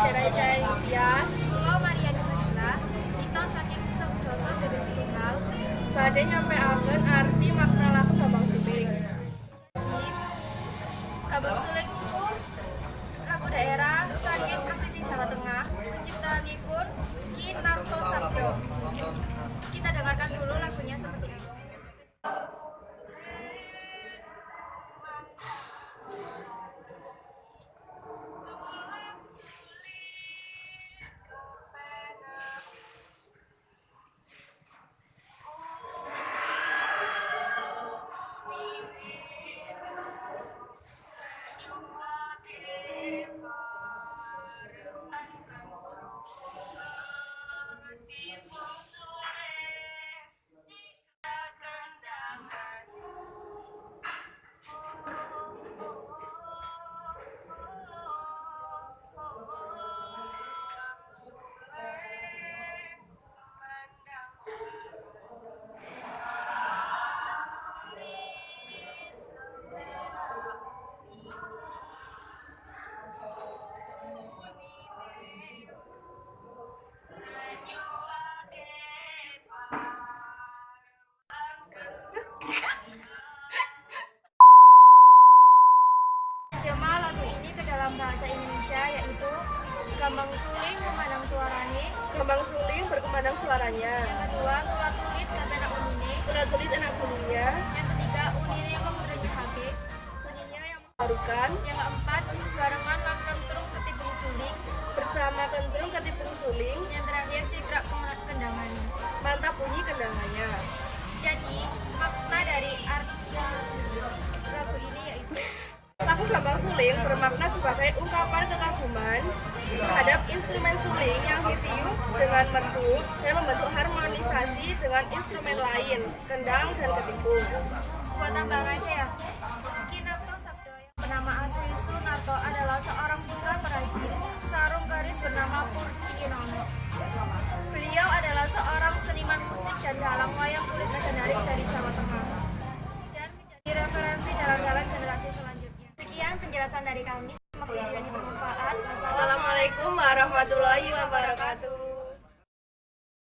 Cerai-cerai Tias, Kula Mariani Madila, kita saking sedasa dari Singkal. badhe nyampeaken arti makna lagu Gambang Suling. Gambang Suling itu lagu daerah saking provinsi Jawa Tengah. Penciptaanipun Ki Narto Sabdo. Kita dengarkan dulu lagunya seperti ini. Terjemah lagu ini ke dalam bahasa Indonesia yaitu Gambang Suling memandang suarane. Gambang Suling berkumandang suaranya. Yang kedua, tulat tulit dan anak unine. Tulit enak bunyinya, Yang ketiga, unine yang memberi hati. Bunyinya yang harukan, yang keempat, barengan lan kentrung ketibung suling. bersama kentrung ketipung suling, Yang terakhir, sigrak kendangan. mantap bunyi kendangannya. Jadi, makna dari arti lagu ini yaitu Lagu Gambang Suling bermakna sebagai ungkapan kekaguman terhadap instrumen suling yang ditiup dengan merdu dan membentuk harmonisasi dengan instrumen lain, kendang dan ketipung. buat tambahan aja ya.